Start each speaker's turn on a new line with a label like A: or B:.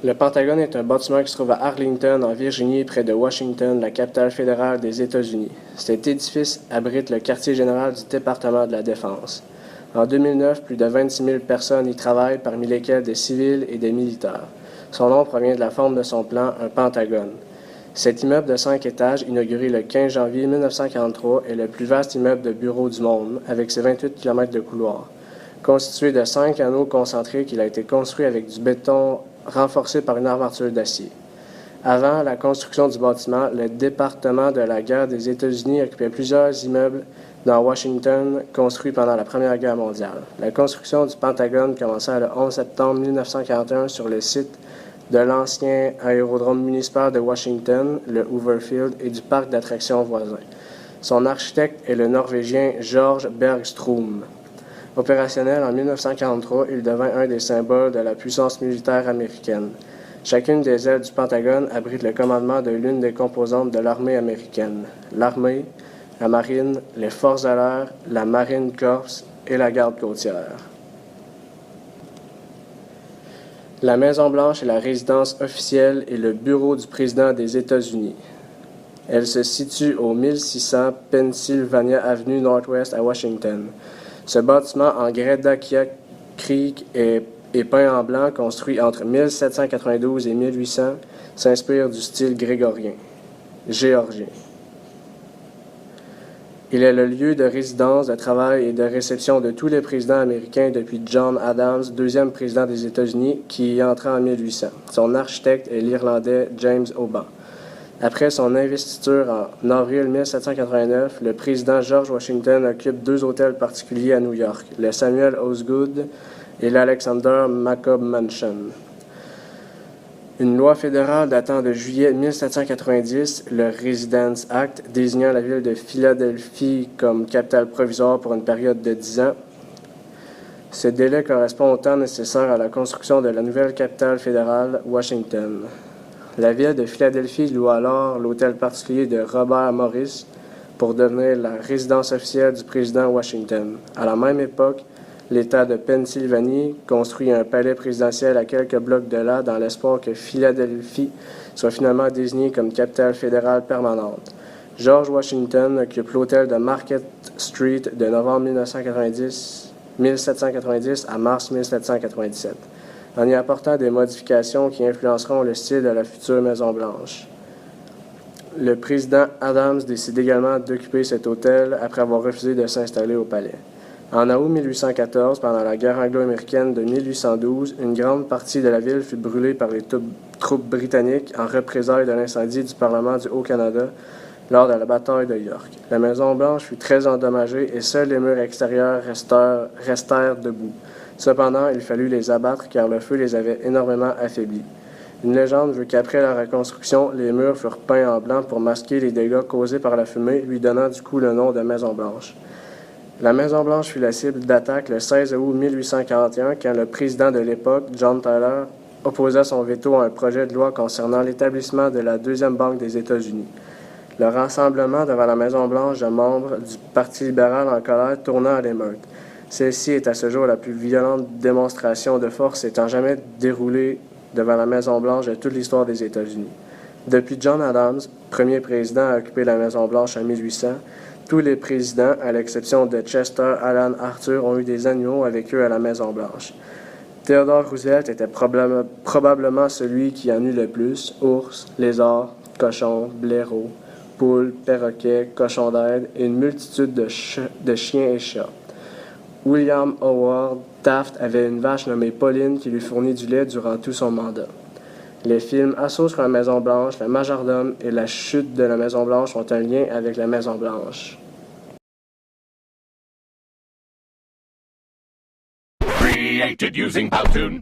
A: Le Pentagone est un bâtiment qui se trouve à Arlington, en Virginie, près de Washington, la capitale fédérale des États-Unis. Cet édifice abrite le quartier général du département de la Défense. En 2009, plus de 26 000 personnes y travaillent, parmi lesquelles des civils et des militaires. Son nom provient de la forme de son plan, un pentagone. Cet immeuble de 5 étages, inauguré le 15 janvier 1943, est le plus vaste immeuble de bureaux du monde, avec ses 28 km de couloirs. Constitué de 5 anneaux concentriques, il a été construit avec du béton renforcé par une armature d'acier. Avant la construction du bâtiment, le département de la guerre des États-Unis occupait plusieurs immeubles dans Washington construits pendant la Première Guerre mondiale. La construction du Pentagone commença le 11 septembre 1941 sur le site de l'ancien aérodrome municipal de Washington, le Hoover Field, et du parc d'attractions voisin. Son architecte est le Norvégien Georg Bergstrom. Opérationnel en 1943, il devint un des symboles de la puissance militaire américaine. Chacune des ailes du Pentagone abrite le commandement de l'une des composantes de l'armée américaine: l'armée, la marine, les forces de l'air, la Marine Corps et la garde côtière. La Maison-Blanche est la résidence officielle et le bureau du président des États-Unis. Elle se situe au 1600 Pennsylvania Avenue Northwest à Washington. Ce bâtiment en grès d'Acacia Creek est peint en blanc, construit entre 1792 et 1800, s'inspire du style géorgien. Il est le lieu de résidence, de travail et de réception de tous les présidents américains depuis John Adams, deuxième président des États-Unis, qui y entra en 1800. Son architecte est l'Irlandais James Oban. Après son investiture en avril 1789, le président George Washington occupe 2 hôtels particuliers à New York, le Samuel Osgood et l'Alexander Macomb Mansion. Une loi fédérale datant de juillet 1790, le Residence Act, désignant la ville de Philadelphie comme capitale provisoire pour une période de 10 ans. Ce délai correspond au temps nécessaire à la construction de la nouvelle capitale fédérale, Washington. La ville de Philadelphie loua alors l'hôtel particulier de Robert Morris pour devenir la résidence officielle du président Washington. À la même époque, l'État de Pennsylvanie construit un palais présidentiel à quelques blocs de là dans l'espoir que Philadelphie soit finalement désignée comme capitale fédérale permanente. George Washington occupe l'hôtel de Market Street de novembre 1790 à mars 1797. En y apportant des modifications qui influenceront le style de la future Maison-Blanche. Le président Adams décide également d'occuper cet hôtel après avoir refusé de s'installer au palais. En août 1814, pendant la guerre anglo-américaine de 1812, une grande partie de la ville fut brûlée par les troupes britanniques en représailles de l'incendie du Parlement du Haut-Canada lors de la bataille de York. La Maison-Blanche fut très endommagée et seuls les murs extérieurs restèrent debout. Cependant, il fallut les abattre car le feu les avait énormément affaiblis. Une légende veut qu'après la reconstruction, les murs furent peints en blanc pour masquer les dégâts causés par la fumée, lui donnant du coup le nom de Maison-Blanche. La Maison-Blanche fut la cible d'attaque le 16 août 1841 quand le président de l'époque, John Tyler, opposa son veto à un projet de loi concernant l'établissement de la deuxième banque des États-Unis. Le rassemblement devant la Maison-Blanche de membres du Parti libéral en colère tourna à l'émeute. Celle-ci est à ce jour la plus violente démonstration de force étant jamais déroulée devant la Maison-Blanche de toute l'histoire des États-Unis. Depuis John Adams, premier président à occuper la Maison-Blanche en 1800, tous les présidents, à l'exception de Chester Alan Arthur, ont eu des animaux avec eux à la Maison-Blanche. Theodore Roosevelt était probablement celui qui en eut le plus: ours, lézards, cochons, blaireaux, poules, perroquets, cochons d'Inde et une multitude de chiens et chats. William Howard Taft avait une vache nommée Pauline qui lui fournit du lait durant tout son mandat. Les films Assaut sur la Maison-Blanche, Le Majordome et La chute de la Maison-Blanche ont un lien avec la Maison-Blanche.
B: Created using Powtoon.